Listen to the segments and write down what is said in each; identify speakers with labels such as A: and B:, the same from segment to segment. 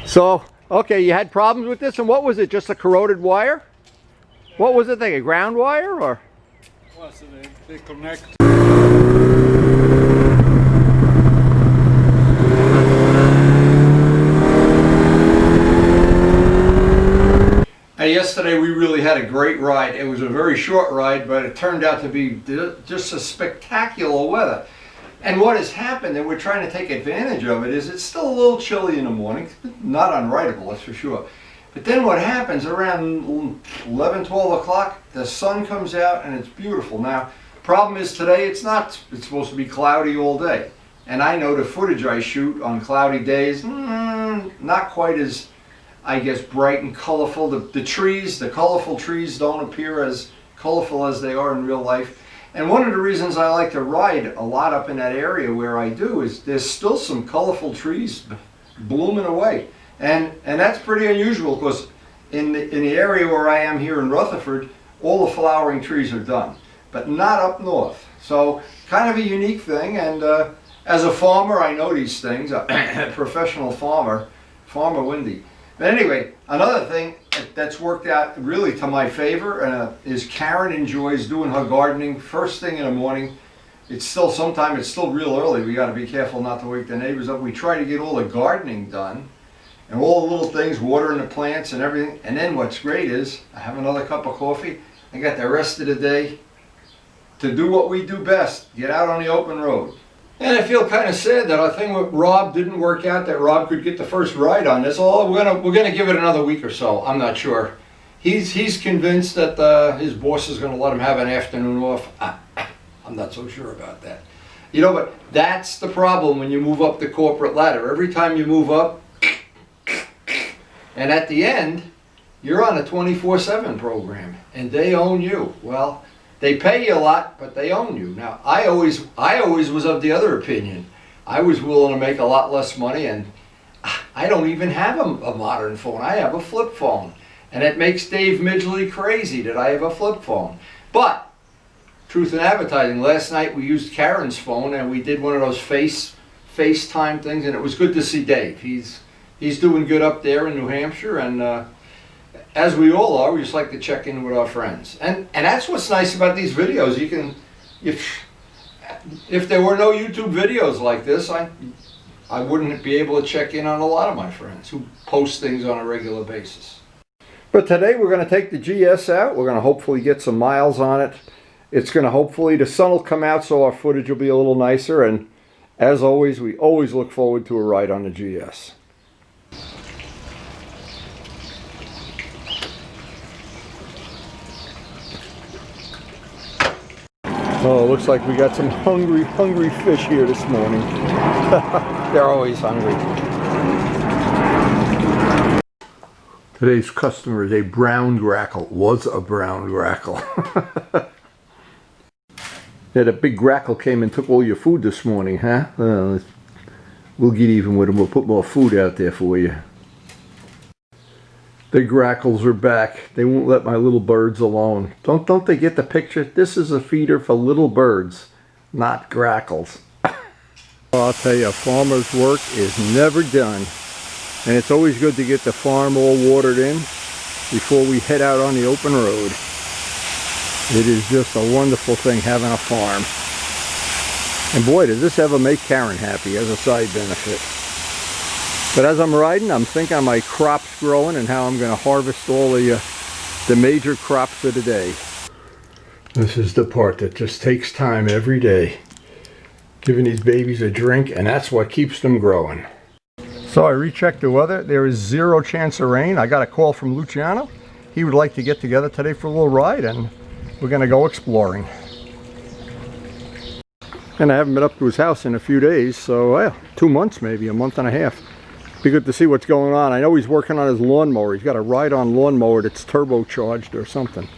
A: So, okay, you had problems with this, and what was it? Just a corroded wire? What was the thing? A ground wire, or?
B: Well, so they connect.
A: Yesterday we really had a great ride. It was a very short ride, but it turned out to be just a spectacular weather. And what has happened, and we're trying to take advantage of it, is it's still a little chilly in the morning. Not unrideable, that's for sure. But then what happens around 11, 12 o'clock, the sun comes out and it's beautiful. Now, problem is today it's supposed to be cloudy all day. And I know the footage I shoot on cloudy days, not quite as, I guess, bright and colorful. The trees, the colorful trees don't appear as colorful as they are in real life. And one of the reasons I like to ride a lot up in that area where I do is there's still some colorful trees blooming away. And that's pretty unusual, because in the area where I am here in Rutherford, all the flowering trees are done, but not up north. So kind of a unique thing, and as a farmer I know these things, a professional farmer, Farmer Windy. But anyway, another thing that's worked out really to my favor is Karen enjoys doing her gardening first thing in the morning. Sometimes it's still real early. We got to be careful not to wake the neighbors up. We try to get all the gardening done and all the little things, watering the plants and everything. And then what's great is I have another cup of coffee. I got the rest of the day to do what we do best, get out on the open road. And I feel kind of sad that our thing with Rob didn't work out, that Rob could get the first ride on this. Although we're gonna give it another week or so. I'm not sure. He's convinced that his boss is going to let him have an afternoon off. I'm not so sure about that. You know, but that's the problem when you move up the corporate ladder. Every time you move up, and at the end, you're on a 24/7 program, and they own you. Well, they pay you a lot, but they own you. Now, I always was of the other opinion. I was willing to make a lot less money, and I don't even have a modern phone. I have a flip phone. And it makes Dave Midgley crazy that I have a flip phone. But, truth in advertising, last night we used Karen's phone and we did one of those FaceTime things, and it was good to see Dave. He's doing good up there in New Hampshire, and as we all are, we just like to check in with our friends. And that's what's nice about these videos. You can, if there were no YouTube videos like this, I wouldn't be able to check in on a lot of my friends who post things on a regular basis. But today we're going to take the GS out. We're going to hopefully get some miles on it. It's going to hopefully, the sun will come out so our footage will be a little nicer. And as always, we always look forward to a ride on the GS. Oh, it looks like we got some hungry fish here this morning. They're always hungry. Today's customer is a brown grackle. Was a brown grackle. Yeah, that big grackle came and took all your food this morning, huh? We'll get even with him. We'll put more food out there for you. The grackles are back. They won't let my little birds alone. Don't they get the picture? This is a feeder for little birds, not grackles. I'll tell you, a farmer's work is never done. And it's always good to get the farm all watered in before we head out on the open road. It is just a wonderful thing having a farm. And boy, does this ever make Karen happy as a side benefit. But as I'm riding, I'm thinking of my crops growing and how I'm going to harvest all the major crops of the day. This is the part that just takes time every day. Giving these babies a drink, and that's what keeps them growing. So I rechecked the weather. There is 0 chance of rain. I got a call from Luciano. He would like to get together today for a little ride, and we're going to go exploring. And I haven't been up to his house in a few days, so well, 2 months maybe, a month and a half. Be good to see what's going on. I know he's working on his lawnmower. He's got a ride-on lawnmower that's turbocharged or something.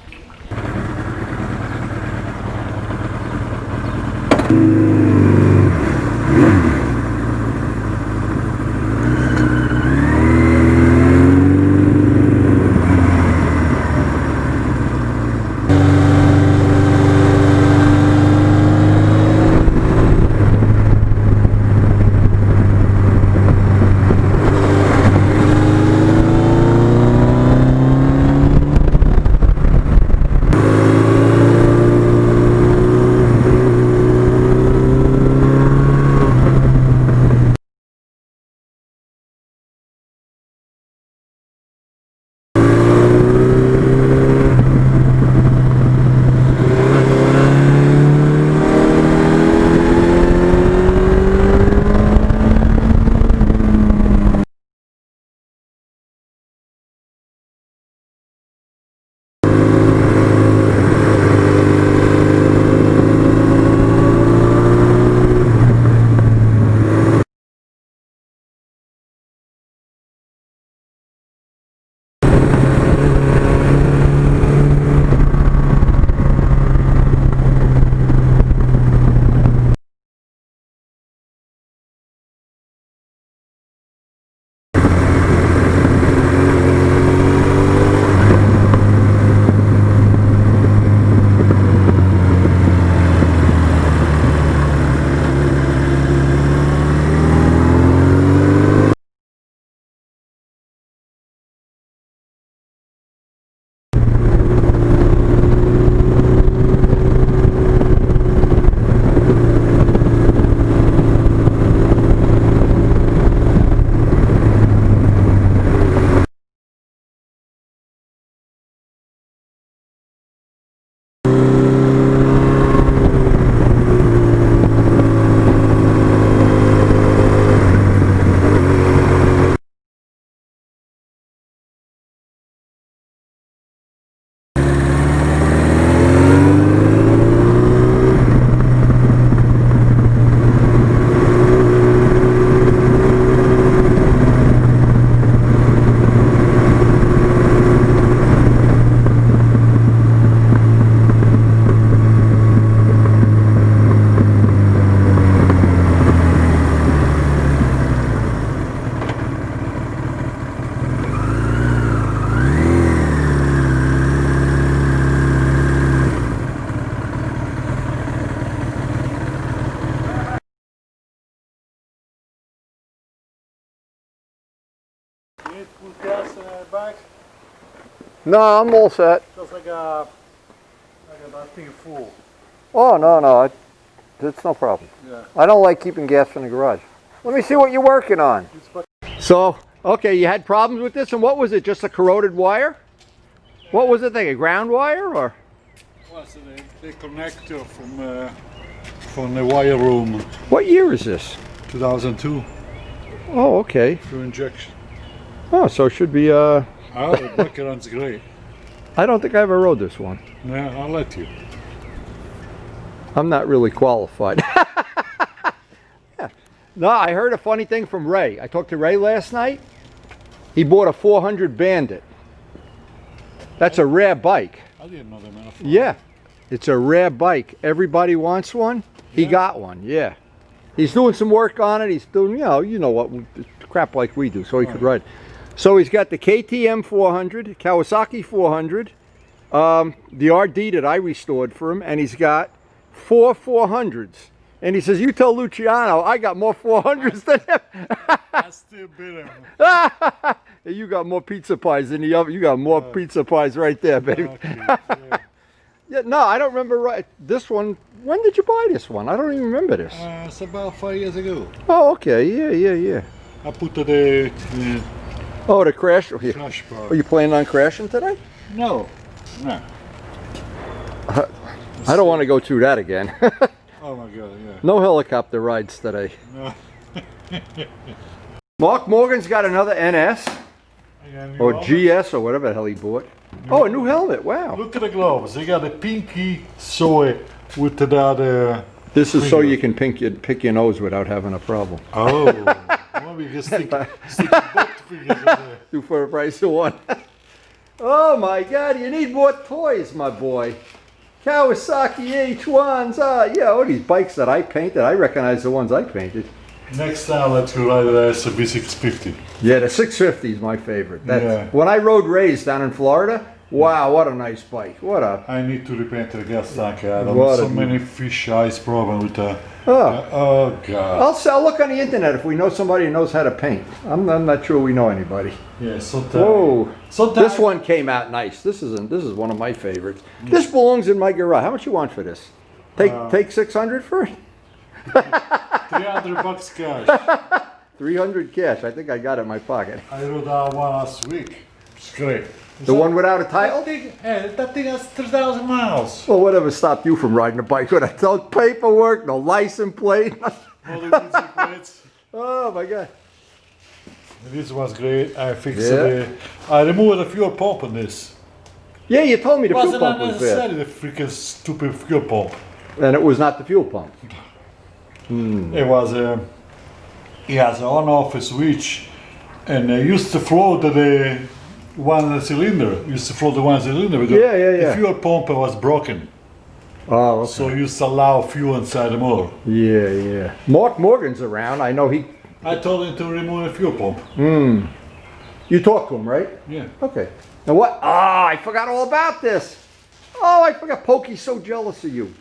B: You need to put gas in the bag?
C: No, I'm all set.
B: Just like a that thing full.
C: Oh, no, it's no problem.
B: Yeah.
C: I don't like keeping gas in the garage. Let me see what you're working on. So, okay, you had problems with this, and what was it, just a corroded wire? What was the thing, a ground wire, or?
B: Well, so they connect from the wire room.
C: What year is this?
B: 2002.
C: Oh, okay.
B: Through injection.
C: Oh, so it should be,
B: Oh, the bucket runs great.
C: I don't think I ever rode this one.
B: Yeah, I'll let you.
C: I'm not really qualified. Yeah. No, I heard a funny thing from Ray. I talked to Ray last night. He bought a 400 Bandit. That's a rare bike.
B: I didn't know that, man.
C: Yeah, it's a rare bike. Everybody wants one. He got one, yeah. He's doing some work on it. He's doing, you know what, crap like we do, so he could ride. So he's got the KTM 400, Kawasaki 400, the RD that I restored for him, and he's got 4 400s. And he says, you tell Luciano, I got more 400s than him.
B: I still beat him.
C: You got more pizza pies in the oven. You got more pizza pies right there, baby.
B: Okay, yeah.
C: Yeah, no, I don't remember this one. When did you buy this one? I don't even remember this.
B: It's about 5 years ago.
C: Oh, okay. Yeah.
B: I put the
C: Oh, the crash.
B: crash bar.
C: Are you planning on crashing today?
B: No.
C: I don't want to go through that again.
B: Oh my God, yeah.
C: No helicopter rides today.
B: No.
C: Mark Morgan's got another NS or GS or whatever the hell he bought. Oh, a new helmet. Wow.
B: Look at the gloves. They got a pinky soy with the other.
C: This is so you can pick your nose without having a problem.
B: Oh. Well, we can stick both fingers in there.
C: Two for the price of one. Oh my God, you need more toys, my boy. Kawasaki H1s, yeah, all these bikes that I painted, I recognize the ones I painted.
B: Next time, let's go ride the SUV650.
C: Yeah, the 650 is my favorite.
B: Yeah.
C: When I rode Rays down in Florida, wow, what a nice bike. What a...
B: I need to repaint the gas tank. I don't
C: What
B: so
C: a-
B: many fish eyes problem with the.
C: Oh.
B: Oh God.
C: I'll look on the internet if we know somebody who knows how to paint. I'm not sure we know anybody.
B: Yeah. Sometimes.
C: Whoa.
B: Sometimes.
C: This one came out nice. This is one of my favorites. This belongs in my garage. How much you want for this? Take 600 for it?
B: $300 cash.
C: 300 cash. I think I got it in my pocket.
B: I rode that one last week. It's great.
C: The one without a title?
B: That thing has 3,000 miles.
C: Well, whatever stopped you from riding a bike with no paperwork, no license plate?
B: All the music plates.
C: Oh my God.
B: This was great. I fixed
C: Yeah.
B: it. I removed the fuel pump on this.
C: Yeah, you told me the fuel
B: Wasn't
C: pump was bad.
B: unnecessary, the freaking stupid fuel pump.
C: And it was not the fuel pump.
B: It was it has an on-off switch, and used to flow the one cylinder. Used to flow the one cylinder because
C: Yeah.
B: the fuel pump was broken,
C: Oh, okay.
B: so used to allow fuel inside the motor.
C: Yeah. Mark Morgan's around. I know he...
B: I told him to remove the fuel pump.
C: You talked to him, right?
B: Yeah.
C: Okay. Now what? Ah, I forgot all about this. Oh, I forgot. Pokey's so jealous of you.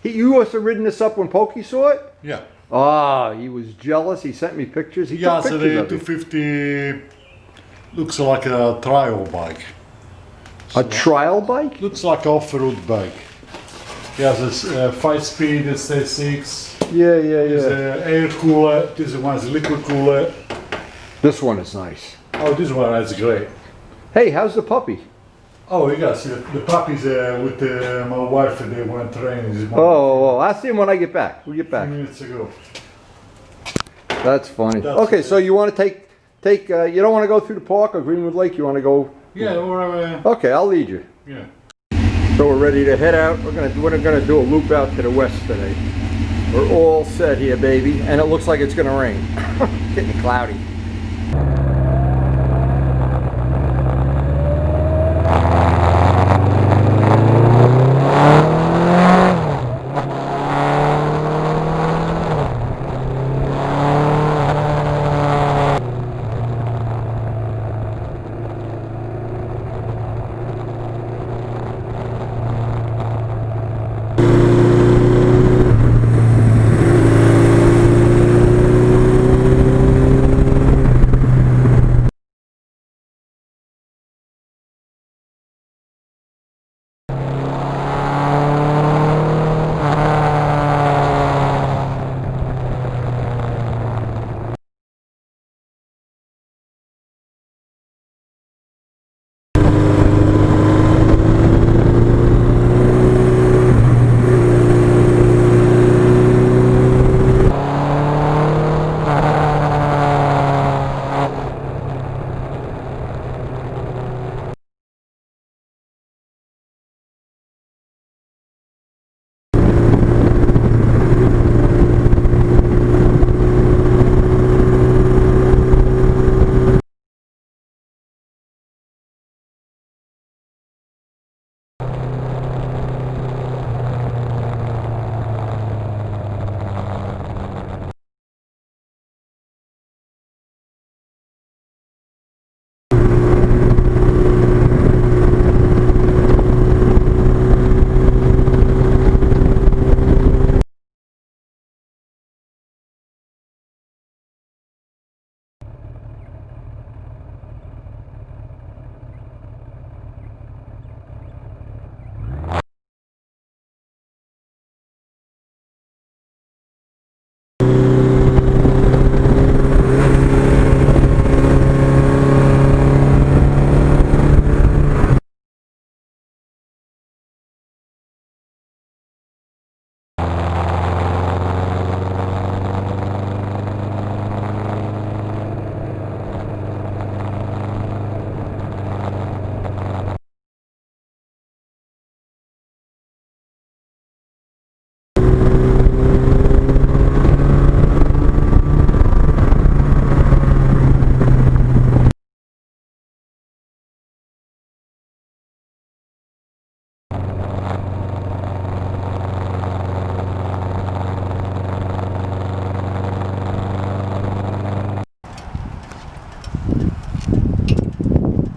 C: You must have ridden this up when Pokey saw it?
B: Yeah.
C: Ah, he was jealous. He sent me pictures. He
B: Yeah,
C: took
B: so
C: pictures
B: the
C: of it.
B: 250 looks like a trial bike.
C: A trial bike?
B: Looks like an off-road bike. He has a 5-speed, it's a 6.
C: Yeah.
B: There's an air cooler. This one's a liquid cooler.
C: This one is nice.
B: Oh, this one is great.
C: Hey, how's the puppy?
B: Oh, yes, the puppy's with my wife, and they went training this morning.
C: Oh, I'll see him when I get back. We'll get
B: A
C: back.
B: few minutes ago.
C: That's funny.
B: That's
C: Okay,
B: it.
C: so you want to take you don't want to go through the park or Greenwood Lake, you want to go?
B: Yeah, or
C: Okay, I'll lead you.
B: yeah.
C: So we're ready to head out. We're gonna do a loop out to the west today. We're all set here, baby, and it looks like it's gonna rain. It's getting cloudy.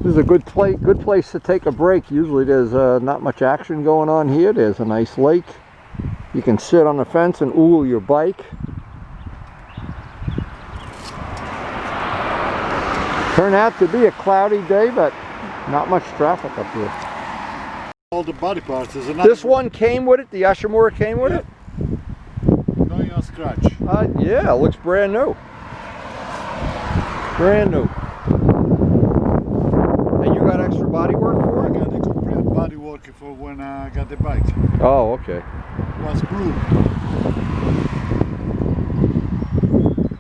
C: This is a good place to take a break. Usually there's not much action going on here. There's a nice lake. You can sit on the fence and ool your bike. Turned out to be a cloudy day, but not much traffic up here.
B: All the body parts. Is another
C: This one came with it? The Ashimura came with it?
B: No, you scratch.
C: Yeah, it looks brand new. Brand new. And you got extra body work for
B: I
C: it?
B: got the complete body work for when I got the bike.
C: Oh, okay.
B: It was blue.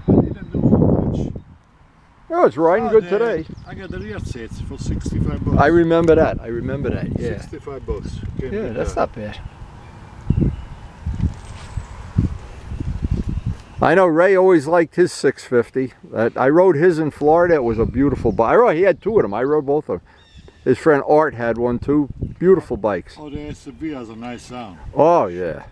B: I didn't do much.
C: Oh, it's riding good today.
B: I got the rear seats for 65 bucks.
C: I remember that. I remember that. Yeah.
B: 65 bucks.
C: Yeah, that's not bad. I know Ray always liked his 650. I rode his in Florida. It was a beautiful bike. He had two of them. I rode both of them. His friend Art had one too. Beautiful bikes.
B: Oh, the SUV has a nice sound.
C: Oh, yeah.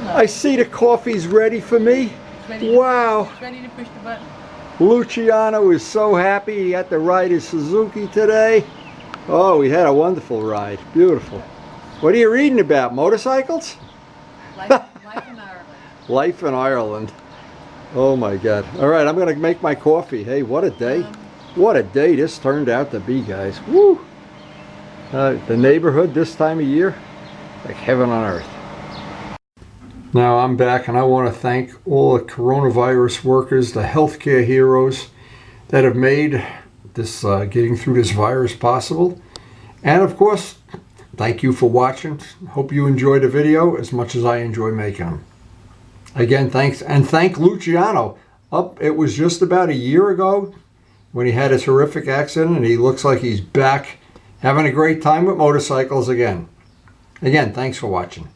C: I see the coffee's ready for me. Wow.
D: It's ready to push the button.
C: Luciano is so happy he got to ride his Suzuki today. Oh, we had a wonderful ride. Beautiful. What are you reading about? Motorcycles?
D: Life in Ireland.
C: Life in Ireland. Oh my God. All right, I'm going to make my coffee. Hey, what a day. What a day this turned out to be, guys. Woo! The neighborhood this time of year, like heaven on earth. Now I'm back, and I want to thank all the coronavirus workers, the healthcare heroes that have made this getting through this virus possible. And of course, thank you for watching. Hope you enjoyed the video as much as I enjoy making them. Again, thanks, and thank Luciano. It was just about a year ago when he had his horrific accident, and he looks like he's back having a great time with motorcycles again. Again, thanks for watching.